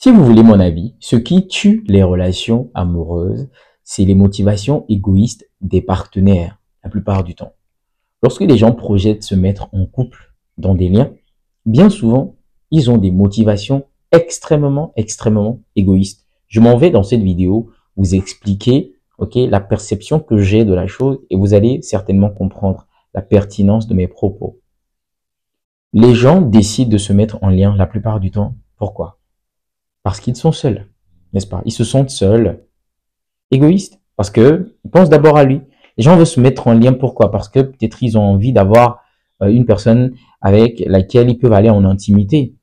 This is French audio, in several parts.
Si vous voulez mon avis, ce qui tue les relations amoureuses, c'est les motivations égoïstes des partenaires, la plupart du temps. Lorsque les gens projettent se mettre en couple dans des liens, bien souvent, ils ont des motivations extrêmement égoïstes. Je m'en vais dans cette vidéo vous expliquer, la perception que j'ai de la chose et vous allez certainement comprendre la pertinence de mes propos. Les gens décident de se mettre en lien la plupart du temps. Pourquoi? Parce qu'ils sont seuls, n'est-ce pas? Ils se sentent seuls, égoïstes, parce que ils pensent d'abord à lui. Les gens veulent se mettre en lien, pourquoi? Parce que peut-être ils ont envie d'avoir une personne avec laquelle ils peuvent aller en intimité.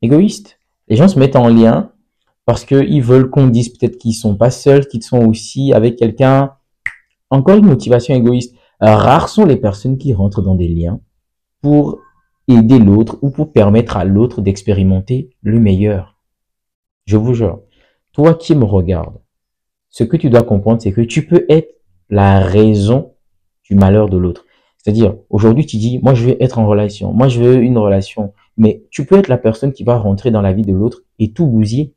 Égoïste. Les gens se mettent en lien parce qu'ils veulent qu'on dise peut-être qu'ils sont pas seuls, qu'ils sont aussi avec quelqu'un. Encore une motivation égoïste. Rares sont les personnes qui rentrent dans des liens pour aider l'autre ou pour permettre à l'autre d'expérimenter le meilleur. Je vous jure, toi qui me regardes, ce que tu dois comprendre, c'est que tu peux être la raison du malheur de l'autre. C'est-à-dire, aujourd'hui, tu dis, moi, je veux être en relation, moi, je veux une relation, mais tu peux être la personne qui va rentrer dans la vie de l'autre et tout bousiller.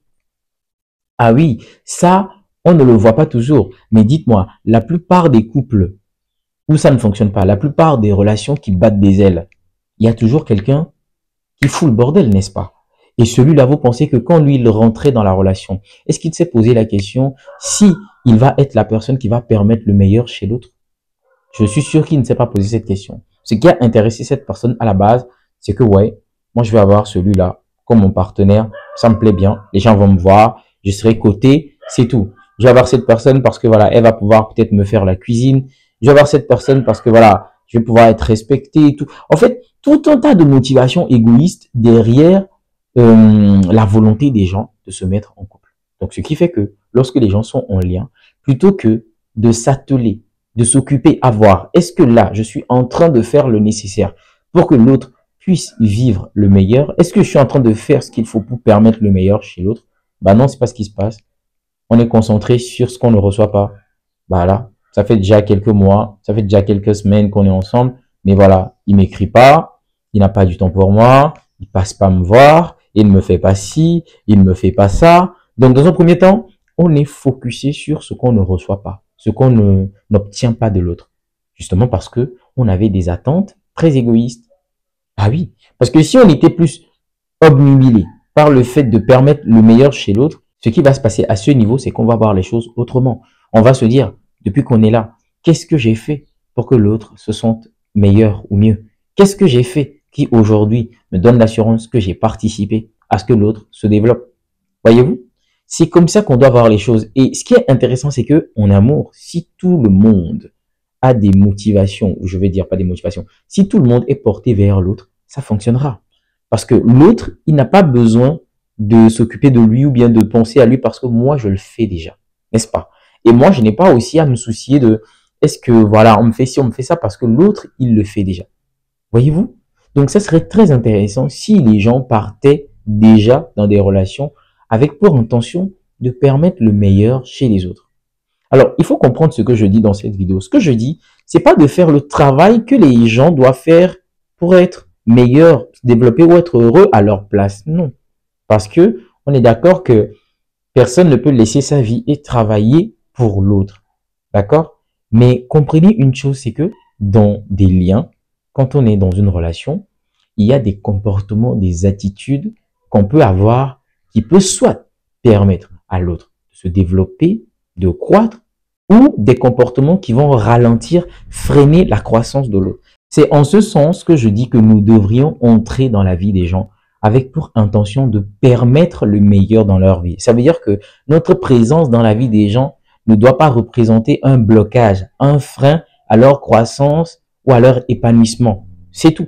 Ah oui, ça, on ne le voit pas toujours, mais dites-moi, la plupart des couples où ça ne fonctionne pas, la plupart des relations qui battent des ailes, il y a toujours quelqu'un qui fout le bordel, n'est-ce pas? Et celui-là, vous pensez que quand lui, il rentrait dans la relation, est-ce qu'il s'est posé la question si il va être la personne qui va permettre le meilleur chez l'autre? Je suis sûr qu'il ne s'est pas posé cette question. Ce qui a intéressé cette personne à la base, c'est que, ouais, moi, je vais avoir celui-là comme mon partenaire, ça me plaît bien, les gens vont me voir, je serai coté, c'est tout. Je vais avoir cette personne parce que, voilà, elle va pouvoir peut-être me faire la cuisine. Je vais avoir cette personne parce que, voilà, je vais pouvoir être respecté et tout. En fait, tout un tas de motivations égoïstes derrière la volonté des gens de se mettre en couple. Donc, ce qui fait que lorsque les gens sont en lien, plutôt que de s'atteler, de s'occuper à voir, est-ce que là, je suis en train de faire le nécessaire pour que l'autre puisse vivre le meilleur? Est-ce que je suis en train de faire ce qu'il faut pour permettre le meilleur chez l'autre? Bah non, c'est pas ce qui se passe. On est concentré sur ce qu'on ne reçoit pas. Bah là, ça fait déjà quelques mois, ça fait déjà quelques semaines qu'on est ensemble, mais voilà, il m'écrit pas, il n'a pas du temps pour moi, il passe pas me voir, il ne me fait pas ci, il ne me fait pas ça. Donc, dans un premier temps, on est focusé sur ce qu'on ne reçoit pas, ce qu'on n'obtient pas de l'autre. Justement parce que on avait des attentes très égoïstes. Ah oui, parce que si on était plus obnubilé par le fait de permettre le meilleur chez l'autre, ce qui va se passer à ce niveau, c'est qu'on va voir les choses autrement. On va se dire, depuis qu'on est là, qu'est-ce que j'ai fait pour que l'autre se sente meilleur ou mieux? Qu'est-ce que j'ai fait qui aujourd'hui me donne l'assurance que j'ai participé à ce que l'autre se développe? Voyez-vous? C'est comme ça qu'on doit voir les choses. Et ce qui est intéressant, c'est que en amour, si tout le monde a des motivations, ou je vais dire pas des motivations, si tout le monde est porté vers l'autre, ça fonctionnera. Parce que l'autre, il n'a pas besoin de s'occuper de lui ou bien de penser à lui parce que moi, je le fais déjà. N'est-ce pas? Et moi, je n'ai pas aussi à me soucier de est-ce que, voilà, on me fait ci, on me fait ça parce que l'autre, il le fait déjà. Voyez-vous? Donc, ça serait très intéressant si les gens partaient déjà dans des relations avec pour intention de permettre le meilleur chez les autres. Alors, il faut comprendre ce que je dis dans cette vidéo. Ce que je dis, c'est pas de faire le travail que les gens doivent faire pour être meilleurs, se développer ou être heureux à leur place. Non. Parce que on est d'accord que personne ne peut laisser sa vie et travailler pour l'autre. D'accord? Mais comprenez une chose, c'est que dans des liens, quand on est dans une relation, il y a des comportements, des attitudes qu'on peut avoir qui peut soit permettre à l'autre de se développer, de croître, ou des comportements qui vont ralentir, freiner la croissance de l'autre. C'est en ce sens que je dis que nous devrions entrer dans la vie des gens avec pour intention de permettre le meilleur dans leur vie. Ça veut dire que notre présence dans la vie des gens ne doit pas représenter un blocage, un frein à leur croissance ou à leur épanouissement. C'est tout.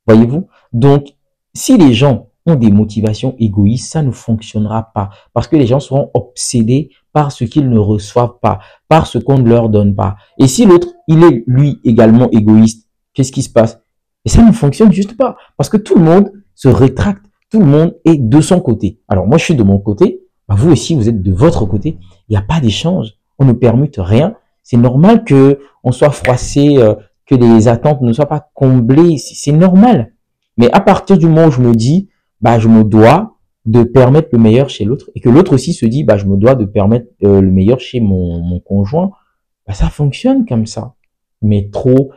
Voyez-vous? Donc, si les gens ont des motivations égoïstes, ça ne fonctionnera pas parce que les gens seront obsédés par ce qu'ils ne reçoivent pas, par ce qu'on ne leur donne pas. Et si l'autre, il est lui également égoïste, qu'est-ce qui se passe? Et ça ne fonctionne juste pas parce que tout le monde se rétracte, tout le monde est de son côté. Alors moi, je suis de mon côté, bah, vous aussi, vous êtes de votre côté. Il n'y a pas d'échange, on ne permute rien. C'est normal que on soit froissé, que les attentes ne soient pas comblées, c'est normal. Mais à partir du moment où je me dis, bah, je me dois de permettre le meilleur chez l'autre et que l'autre aussi se dit, bah, je me dois de permettre le meilleur chez mon conjoint, bah, ça fonctionne comme ça. Mais trop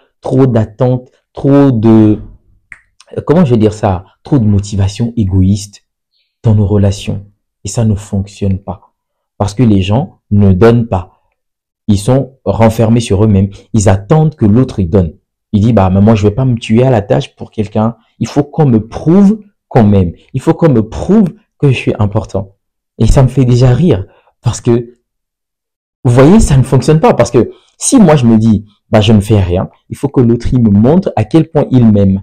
d'attentes, trop de, comment je vais dire ça, trop de motivation égoïste dans nos relations. Et ça ne fonctionne pas. Parce que les gens ne donnent pas. Ils sont renfermés sur eux-mêmes. Ils attendent que l'autre y donne. Il dit, bah, mais moi, je vais pas me tuer à la tâche pour quelqu'un. Il faut qu'on me prouve qu'on m'aime. Il faut qu'on me prouve que je suis important. Et ça me fait déjà rire. Parce que, vous voyez, ça ne fonctionne pas. Parce que si moi, je me dis, bah, je ne fais rien, il faut que l'autre, il me montre à quel point il m'aime.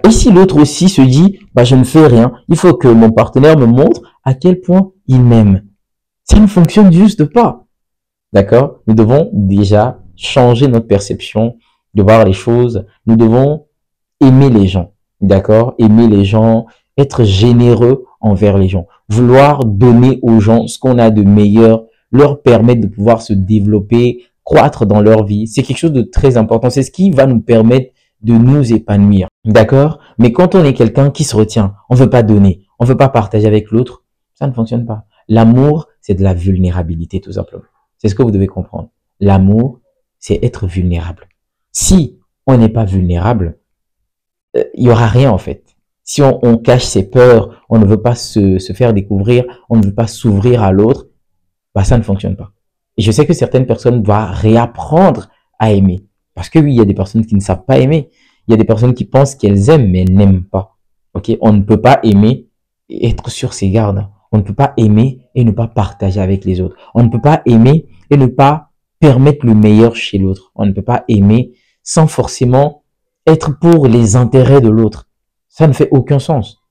Et si l'autre aussi se dit, bah, je ne fais rien, il faut que mon partenaire me montre à quel point il m'aime. Ça ne fonctionne juste pas. D'accord? Nous devons déjà changer notre perception de voir les choses. Nous devons aimer les gens. D'accord? Aimer les gens, être généreux envers les gens. Vouloir donner aux gens ce qu'on a de meilleur, leur permettre de pouvoir se développer, croître dans leur vie. C'est quelque chose de très important. C'est ce qui va nous permettre de nous épanouir. D'accord? Mais quand on est quelqu'un qui se retient, on veut pas donner, on veut pas partager avec l'autre, ça ne fonctionne pas. L'amour, c'est de la vulnérabilité, tout simplement. C'est ce que vous devez comprendre. L'amour, c'est être vulnérable. Si on n'est pas vulnérable, il y aura rien en fait. Si on cache ses peurs, on ne veut pas se faire découvrir, on ne veut pas s'ouvrir à l'autre, bah ça ne fonctionne pas. Et je sais que certaines personnes doivent réapprendre à aimer. Parce que oui, il y a des personnes qui ne savent pas aimer. Il y a des personnes qui pensent qu'elles aiment, mais elles n'aiment pas. Ok? On ne peut pas aimer et être sur ses gardes. On ne peut pas aimer et ne pas partager avec les autres. On ne peut pas aimer et ne pas permettre le meilleur chez l'autre. On ne peut pas aimer sans forcément être pour les intérêts de l'autre. Ça ne fait aucun sens.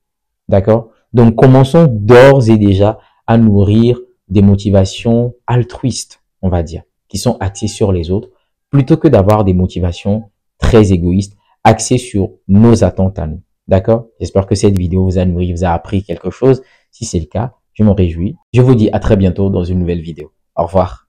D'accord? Donc, commençons d'ores et déjà à nourrir des motivations altruistes, on va dire, qui sont axées sur les autres, plutôt que d'avoir des motivations très égoïstes, axées sur nos attentes à nous. D'accord? J'espère que cette vidéo vous a nourri, vous a appris quelque chose. Si c'est le cas, je m'en réjouis. Je vous dis à très bientôt dans une nouvelle vidéo. Au revoir.